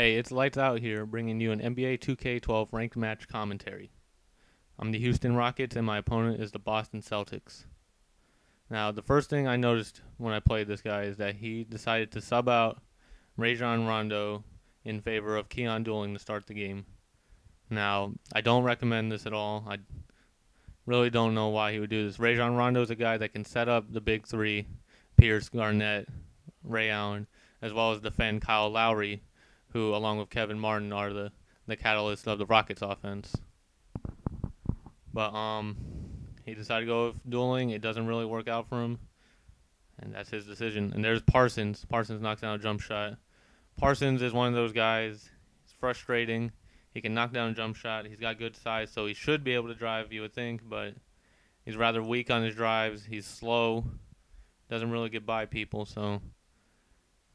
Hey, it's Lights Out here, bringing you an NBA 2K12 ranked match commentary. I'm the Houston Rockets, and my opponent is the Boston Celtics. Now, the first thing I noticed when I played this guy is that he decided to sub out Rajon Rondo in favor of Keon Dooling to start the game. Now, I don't recommend this at all. I really don't know why he would do this. Rajon Rondo is a guy that can set up the big three, Pierce, Garnett, Ray Allen, as well as defend Kyle Lowry, who, along with Kevin Martin, are the catalyst of the Rockets offense. But he decided to go with Dooling. It doesn't really work out for him, and that's his decision. And there's Parsons. Parsons knocks down a jump shot. Parsons is one of those guys. It's frustrating. He can knock down a jump shot. He's got good size, so he should be able to drive, you would think, but he's rather weak on his drives. He's slow. Doesn't really get by people, so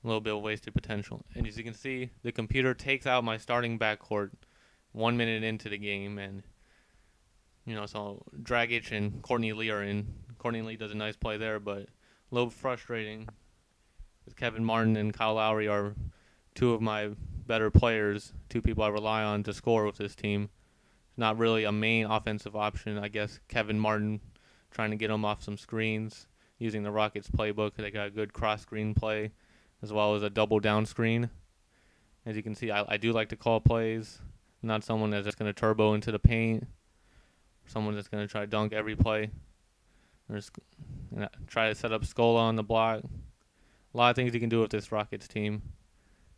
a little bit of wasted potential. And as you can see, the computer takes out my starting backcourt 1 minute into the game, and so Dragic and Courtney Lee are in. Courtney Lee does a nice play there, but a little frustrating because Kevin Martin and Kyle Lowry are two of my better players, two people I rely on to score with this team. Not really a main offensive option. I guess Kevin Martin trying to get him off some screens using the Rockets playbook. They got a good cross-screen play as well as a double down screen. As you can see, I do like to call plays. I'm not someone that's just going to turbo into the paint. Someone that's going to try to dunk every play. Or just try to set up Scola on the block. A lot of things you can do with this Rockets team.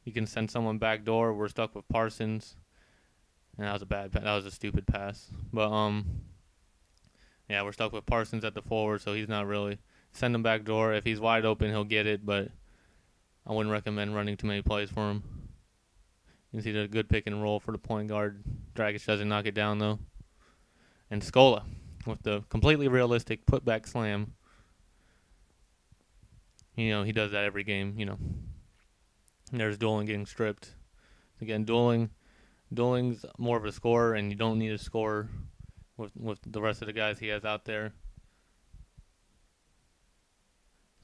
You can send someone back door. We're stuck with Parsons. And that was a stupid pass. But yeah, we're stuck with Parsons at the forward, so he's not really send him back door. If he's wide open, he'll get it, but I wouldn't recommend running too many plays for him. You can see the good pick and roll for the point guard. Dragic doesn't knock it down though. And Scola with the completely realistic putback slam. He does that every game, There's Dooling getting stripped. Again, Dooling's more of a scorer, and you don't need a scorer with the rest of the guys he has out there.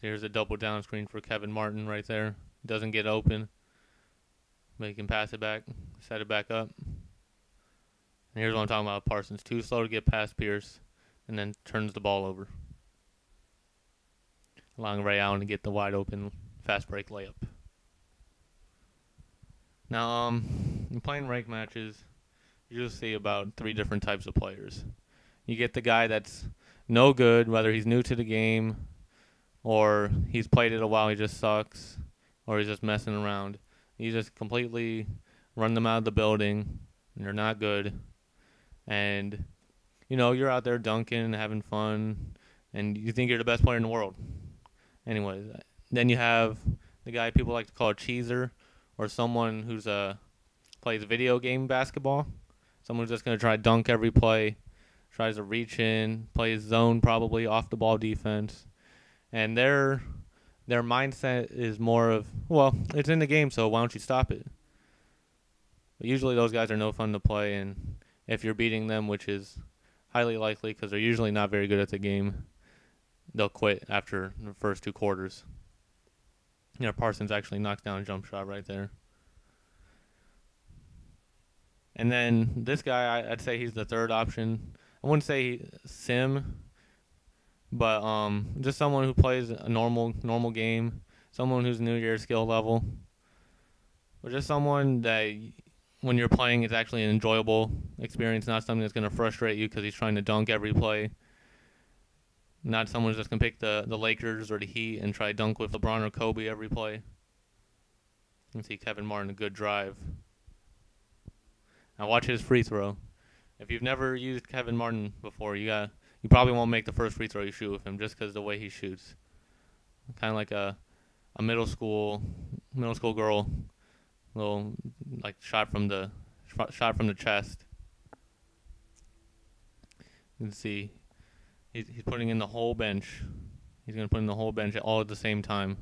Here's a double down screen for Kevin Martin right there. Doesn't get open, but he can pass it back, set it back up. And here's what I'm talking about. Parsons too slow to get past Pierce, and then turns the ball over, allowing Ray Allen to get the wide open fast break layup. Now, in playing ranked matches, you just see about 3 different types of players. You get the guy that's no good, whether he's new to the game, or he's played it a while, he just sucks, or he's just messing around. You just completely run them out of the building, and they're not good. And, you're out there dunking, having fun, and you think you're the best player in the world. Anyways, then you have the guy people like to call a cheeser, or someone who's plays video game basketball. Someone who's just going to try to dunk every play, tries to reach in, plays zone probably, off-the-ball defense. And their mindset is more of, well, it's in the game, so why don't you stop it? But usually those guys are no fun to play, and if you're beating them, which is highly likely because they're usually not very good at the game, they'll quit after the first 2 quarters. Parsons actually knocks down a jump shot right there. And then this guy, I'd say he's the third option. I wouldn't say sim, but just someone who plays a normal game, someone who's new to your skill level, or just someone that when you're playing it's actually an enjoyable experience, not something that's going to frustrate you because he's trying to dunk every play. Not someone who's just going to pick the Lakers or the Heat and try to dunk with LeBron or Kobe every play. You can see Kevin Martin, a good drive. Now watch his free throw. If you've never used Kevin Martin before, you probably won't make the first free throw you shoot with him just because of the way he shoots. Kind of like a middle school girl, little like shot from the chest. You can see he's putting in the whole bench. He's going to put in the whole bench all at the same time.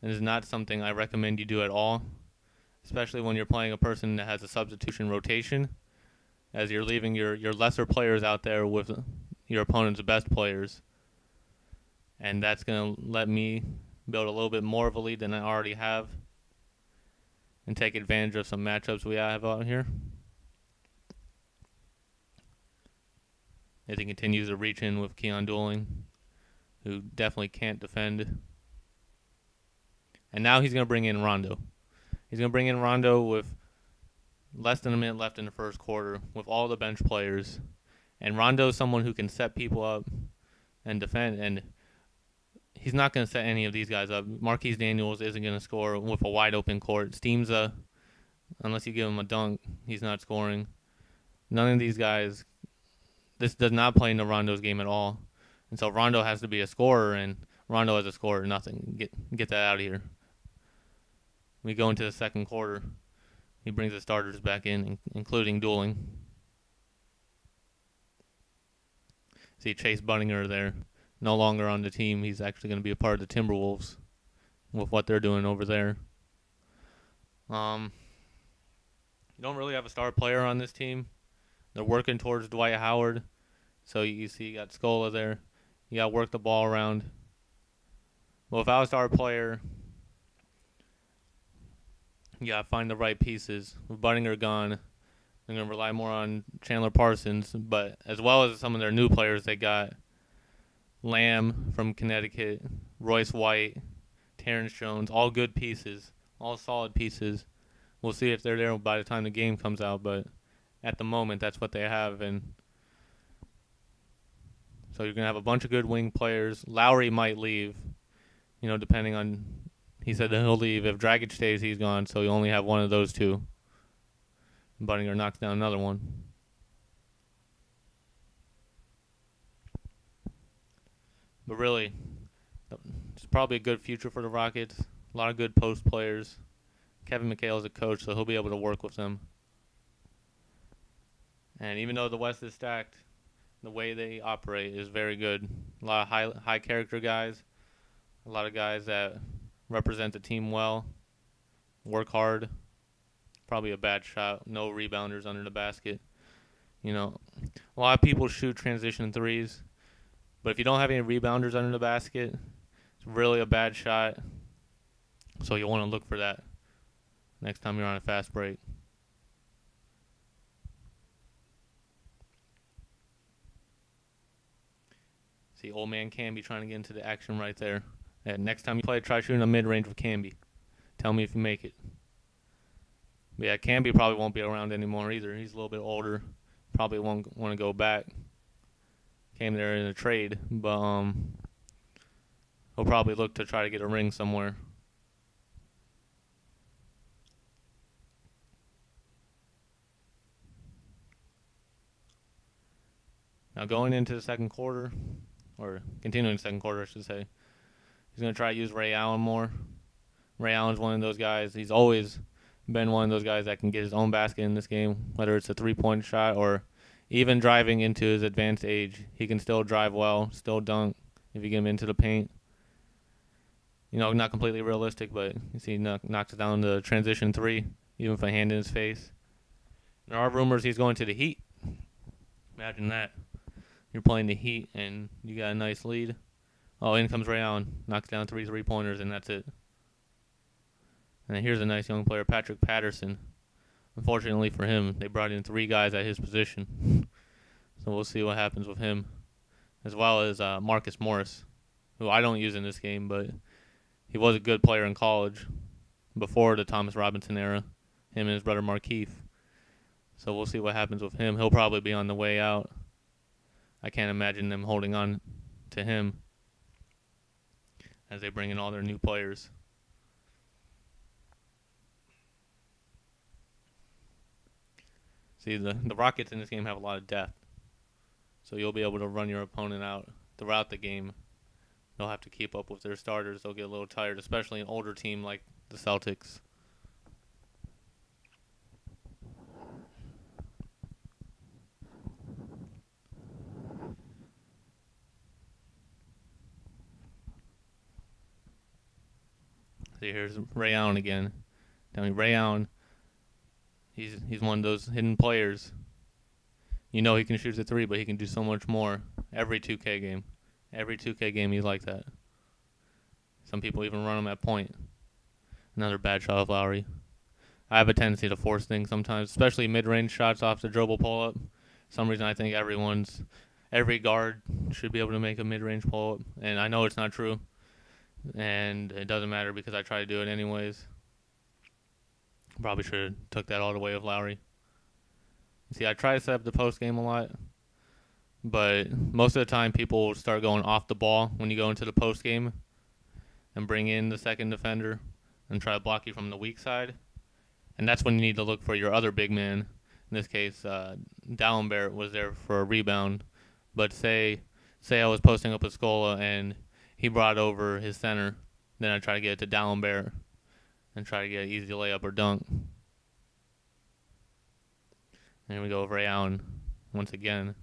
It is not something I recommend you do at all, especially when you're playing a person that has a substitution rotation, as you're leaving your lesser players out there with your opponent's best players. And that's going to let me build a little bit more of a lead than I already have. and take advantage of some matchups we have out here. As he continues to reach in with Keon Dooling, who definitely can't defend. And now he's going to bring in Rondo. He's going to bring in Rondo with less than a minute left in the first quarter with all the bench players. And Rondo's someone who can set people up and defend. And he's not going to set any of these guys up. Marquise Daniels isn't going to score with a wide open court. Steamza, unless you give him a dunk, he's not scoring. None of these guys, this does not play into Rondo's game at all. And so Rondo has to be a scorer, and Rondo as a scorer, nothing. Get that out of here. We go into the second quarter. He brings the starters back in, including Dooling. See Chase Bunninger there, no longer on the team. He's actually going to be a part of the Timberwolves with what they're doing over there. You don't really have a star player on this team. They're working towards Dwight Howard. So you see you got Scola there. You got to work the ball around. Well, without a star player, you got to find the right pieces. With Bunninger gone, they're going to rely more on Chandler Parsons, but as well as some of their new players, they got Lamb from Connecticut, Royce White, Terrence Jones, all good pieces, all solid pieces. We'll see if they're there by the time the game comes out, but at the moment, that's what they have. And so you're going to have a bunch of good wing players. Lowry might leave, depending on, he said that he'll leave. If Dragic stays, he's gone, so you only have one of those two. Bunninger knocks down another one. But really, it's probably a good future for the Rockets. A lot of good post players. Kevin McHale is a coach, so he'll be able to work with them. And even though the West is stacked, the way they operate is very good. A lot of high character guys. A lot of guys that represent the team well. Work hard. Probably a bad shot. No rebounders under the basket. A lot of people shoot transition threes. But if you don't have any rebounders under the basket, it's really a bad shot. So you'll want to look for that next time you're on a fast break. See, old man Camby trying to get into the action right there. And next time you play, try shooting a mid-range with Camby. Tell me if you make it. But yeah, Camby probably won't be around anymore either. He's a little bit older. Probably won't want to go back. Came there in a trade, but he'll probably look to try to get a ring somewhere. Now going into the second quarter, or continuing the second quarter, I should say, he's going to try to use Ray Allen more. Ray Allen's one of those guys. He's always been one of those guys that can get his own basket in this game, whether it's a three-point shot or even driving into his advanced age. He can still drive well, still dunk if you get him into the paint. Not completely realistic, but you see he knocks down the transition three, even with a hand in his face. There are rumors he's going to the Heat. Imagine that. You're playing the Heat, and you got a nice lead. Oh, in comes Ray Allen. Knocks down three three-pointers, and that's it. And then here's a nice young player, Patrick Patterson. Unfortunately for him, they brought in three guys at his position. So we'll see what happens with him. As well as Marcus Morris, who I don't use in this game, but he was a good player in college before the Thomas Robinson era, him and his brother Markeith. So we'll see what happens with him. He'll probably be on the way out. I can't imagine them holding on to him as they bring in all their new players. See, the Rockets in this game have a lot of depth. So you'll be able to run your opponent out throughout the game. They'll have to keep up with their starters. They'll get a little tired, especially an older team like the Celtics. See, here's Ray Allen again. Ray Allen, he's one of those hidden players. He can shoot the three, but he can do so much more. Every 2K game. Every 2K game he's like that. Some people even run him at point. Another bad shot of Lowry. I have a tendency to force things sometimes, especially mid-range shots off the dribble pull-up. For some reason I think every guard should be able to make a mid-range pull-up, and I know it's not true, and it doesn't matter because I try to do it anyways. Probably should have took that all the way with Lowry. See, I try to set up the post game a lot, but most of the time people will start going off the ball when you go into the post game and bring in the second defender and try to block you from the weak side. And that's when you need to look for your other big man. In this case, Dallenberg was there for a rebound. But say I was posting up a Scola and he brought over his center, then I try to get it to Dallenberg and try to get an easy layup or dunk. And here we go with Ray Allen once again.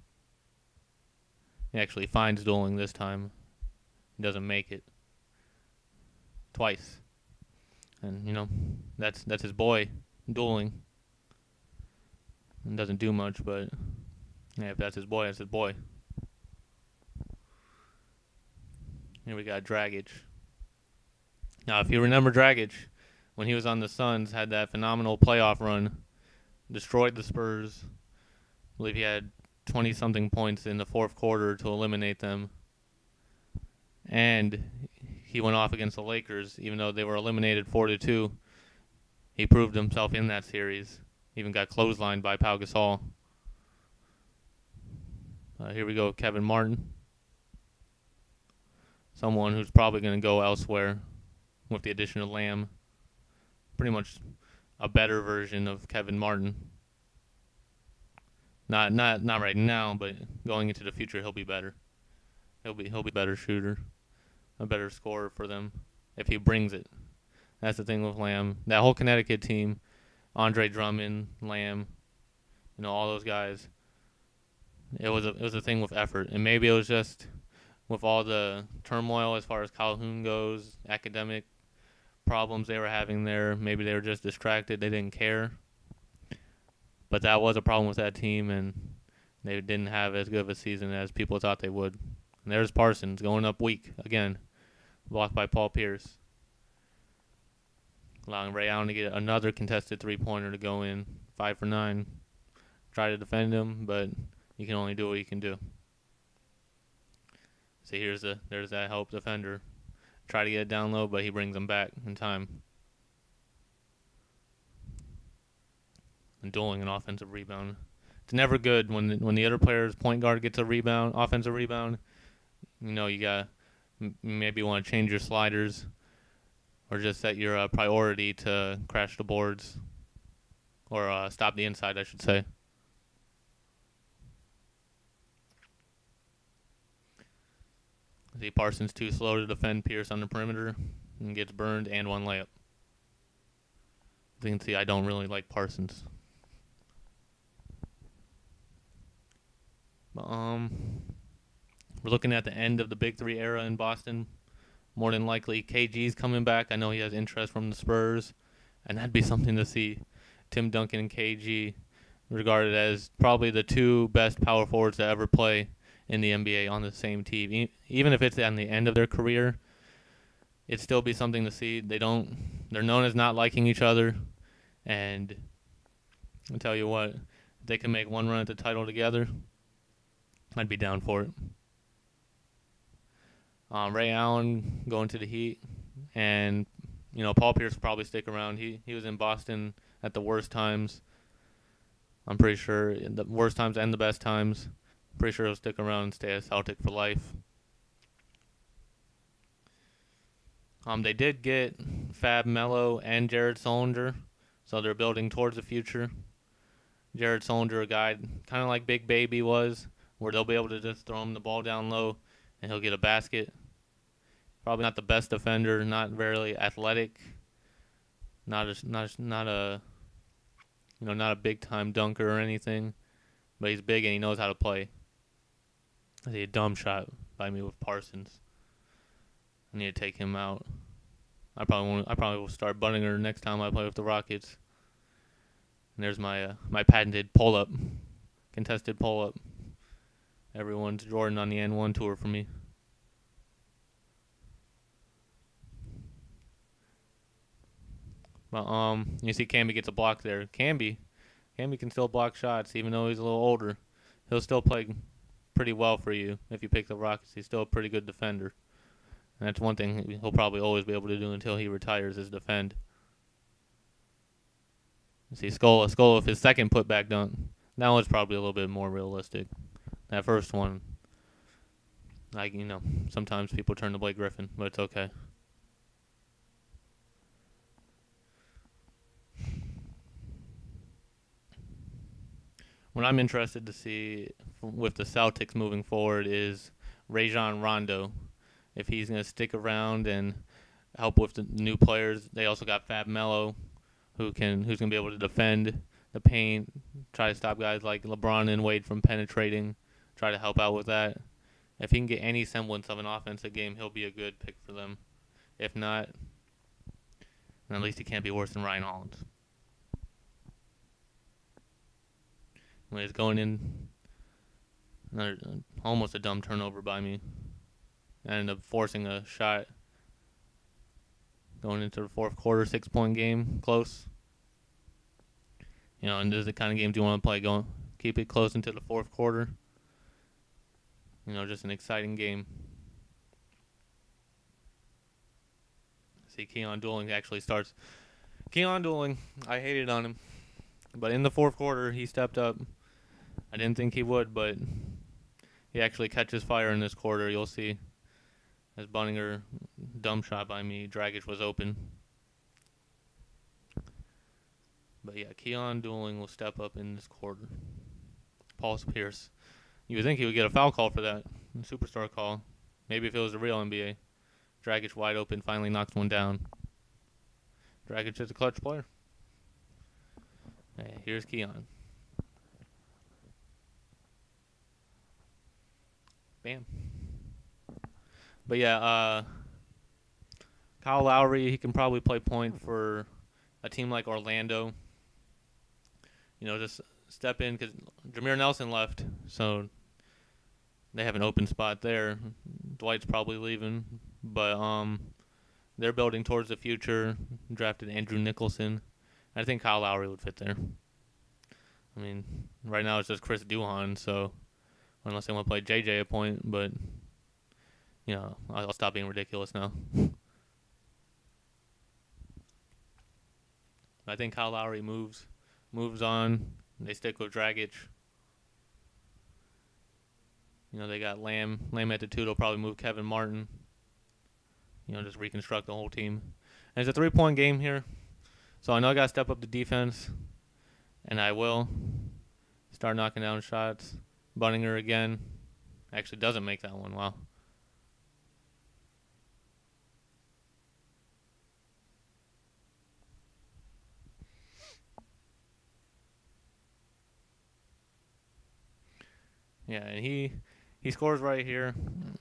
He actually finds dueling this time. He doesn't make it. Twice. And, you know, that's his boy, dueling. It doesn't do much, but yeah, if that's his boy, that's his boy. Here we got Dragic. Now, if you remember Dragic, when he was on the Suns, had that phenomenal playoff run, destroyed the Spurs. I believe he had 20-something points in the fourth quarter to eliminate them. And he went off against the Lakers, even though they were eliminated 4-2. He proved himself in that series. Even got clotheslined by Pau Gasol. Here we go, Kevin Martin. Someone who's probably going to go elsewhere with the addition of Lamb. Pretty much a better version of Kevin Martin. Not right now, but going into the future, he'll be better. He'll be a better shooter, a better scorer for them if he brings it. That's the thing with Lamb. That whole Connecticut team, Andre Drummond, Lamb, you know, all those guys. It was a thing with effort, and maybe it was just with all the turmoil as far as Calhoun goes, academic problems they were having there. Maybe they were just distracted. They didn't care. But that was a problem with that team, and they didn't have as good of a season as people thought they would. And there's Parsons going up weak again, blocked by Paul Pierce, allowing Ray Allen to get another contested three-pointer to go in, 5 for 9. Try to defend him, but you can only do what you can do. See, there's that help defender. Try to get it down low, but he brings him back in time. And dueling an offensive rebound. It's never good when the other player's point guard gets a rebound, offensive rebound. You know, you got maybe want to change your sliders or just set your priority to crash the boards or stop the inside, I should say. See, Parsons too slow to defend Pierce on the perimeter and gets burned and one layup. As you can see, I don't really like Parsons. We're looking at the end of the Big Three era in Boston. More than likely, KG's coming back. I know he has interest from the Spurs, and that'd be something to see. Tim Duncan and KG regarded as probably the two best power forwards to ever play in the NBA on the same team. Even if it's on the end of their career, it'd still be something to see. They're known as not liking each other, and I'll tell you what, if they can make one run at the title together, I'd be down for it. Ray Allen going to the Heat, and you know Paul Pierce will probably stick around. He was in Boston at the worst times. I'm pretty sure the worst times and the best times. Pretty sure he'll stick around and stay a Celtic for life. They did get Fab Melo and Jared Solinger, so they're building towards the future. Jared Solinger, a guy kind of like Big Baby was, where they'll be able to just throw him the ball down low and he'll get a basket. Probably not the best defender, not very athletic, not a big time dunker or anything, but he's big and he knows how to play. I see a dumb shot by me with Parsons. I need to take him out. I probably will start Bunninger next time I play with the Rockets. And there's my patented pull-up, contested pull-up. Everyone's Jordan on the N1 tour for me. But you see Camby gets a block there. Camby can still block shots even though he's a little older. He'll still play pretty well for you if you pick the Rockets. He's still a pretty good defender. And that's one thing he'll probably always be able to do until he retires is defend. You see Scola with his second putback dunk. That one's probably a little bit more realistic. That first one, sometimes people turn to Blake Griffin, but it's okay. What I'm interested to see with the Celtics moving forward is Rajon Rondo. If he's going to stick around and help with the new players. They also got Fab Melo, who's going to be able to defend the paint, try to stop guys like LeBron and Wade from penetrating, try to help out with that. If he can get any semblance of an offensive game, he'll be a good pick for them. If not, then at least he can't be worse than Ryan Hollins. When he's going in, almost a dumb turnover by me. I ended up forcing a shot going into the fourth quarter, 6-point game, close. And this is the kind of games you want to play. Keep it close into the fourth quarter. Just an exciting game. See, Keon Dooling actually starts. Keon Dooling, I hated on him. But in the fourth quarter, he stepped up. I didn't think he would, but he actually catches fire in this quarter. You'll see. As Bunninger, dumb shot by me, Dragic was open. But yeah, Keon Dooling will step up in this quarter. Paul Pierce. You would think he would get a foul call for that. A superstar call. Maybe if it was the real NBA. Dragic wide open, finally knocks one down. Dragic is a clutch player. Hey, here's Keon. Bam. But yeah, Kyle Lowry, he can probably play point for a team like Orlando. Just step in because Jameer Nelson left, so they have an open spot there. Dwight's probably leaving, but they're building towards the future. Drafted Andrew Nicholson. I think Kyle Lowry would fit there. I mean, right now it's just Chris Duhon, so unless they want to play JJ at point, but I'll stop being ridiculous now. I think Kyle Lowry moves on. They stick with Dragic. They got Lamb at the 2. They'll probably move Kevin Martin. Just reconstruct the whole team. And it's a 3-point game here. So I know I got to step up the defense. And I will. Start knocking down shots. Bunninger again. Actually doesn't make that one. Wow. Yeah, and he scores right here.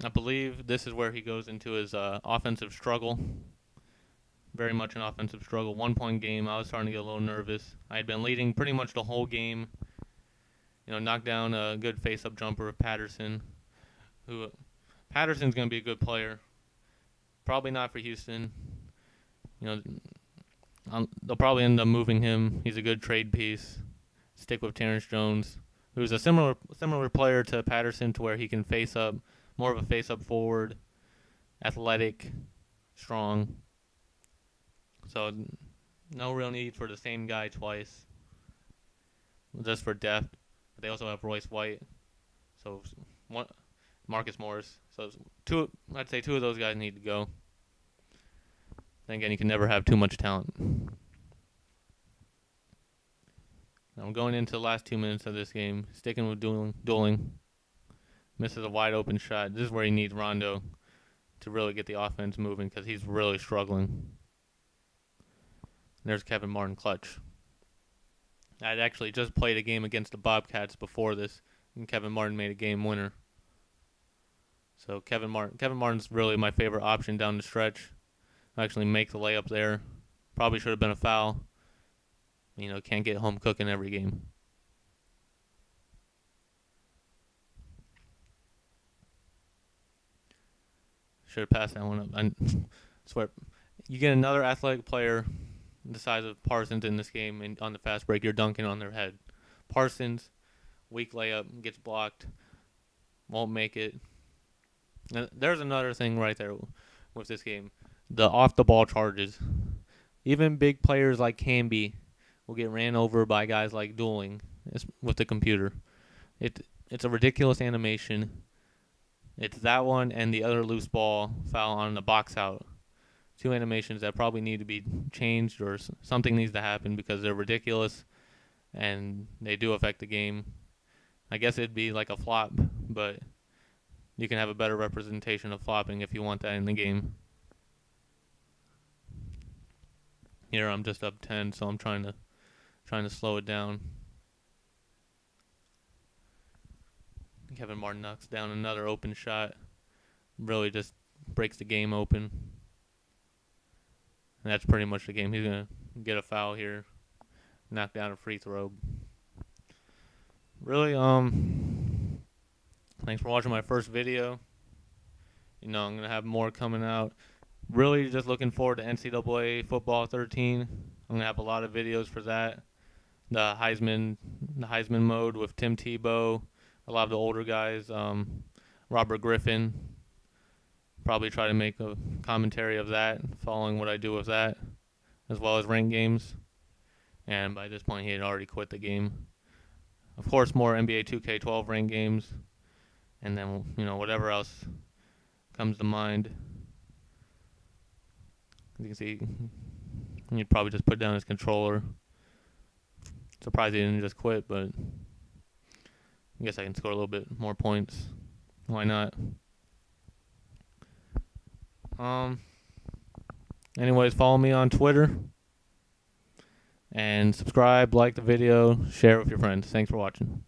I believe this is where he goes into his offensive struggle. Very much an offensive struggle. 1-point game. I was starting to get a little nervous. I had been leading pretty much the whole game. Knocked down a good face-up jumper of Patterson. Patterson's going to be a good player. Probably not for Houston. They'll probably end up moving him. He's a good trade piece. Stick with Terrence Jones, who's a similar player to Patterson, to where he can face up, more of a face-up forward, athletic, strong. So no real need for the same guy twice, just for depth. But they also have Royce White, so Marcus Morris. So I'd say two of those guys need to go. Then again, you can never have too much talent. Now I'm going into the last 2 minutes of this game, sticking with Dooling. Misses a wide open shot. This is where he needs Rondo to really get the offense moving, because he's really struggling. There's Kevin Martin clutch. I'd actually just played a game against the Bobcats before this, and Kevin Martin made a game winner. So Kevin Martin's really my favorite option down the stretch. I actually make the layup there. Probably should have been a foul. Can't get home cooking every game. Should have passed that one up. I swear, you get another athletic player the size of Parsons in this game, and on the fast break, you're dunking on their head. Parsons, weak layup, gets blocked, won't make it. Now, there's another thing right there with this game. The off-the-ball charges. Even big players like Camby will get ran over by guys like Dueling with the computer. It's a ridiculous animation. It's that one and the other loose ball foul on the box out. Two animations that probably need to be changed, or something needs to happen because they're ridiculous and they do affect the game. I guess it'd be like a flop, but you can have a better representation of flopping if you want that in the game. Here I'm just up 10, so I'm trying to slow it down. Kevin Martin knocks down another open shot. Really just breaks the game open. And that's pretty much the game. He's going to get a foul here. Knock down a free throw. Really, thanks for watching my first video. I'm going to have more coming out. Really just looking forward to NCAA Football 13. I'm going to have a lot of videos for that. The Heisman mode with Tim Tebow. A lot of the older guys, Robert Griffin. Probably try to make a commentary of that, following what I do with that, as well as ranked games. And by this point, he had already quit the game. Of course, more NBA 2K12 ranked games, and then whatever else comes to mind. As you can see, he'd probably just put down his controller. Surprised he didn't just quit, but I guess I can score a little bit more points. Why not? Anyways, follow me on Twitter. And subscribe, like the video, share with your friends. Thanks for watching.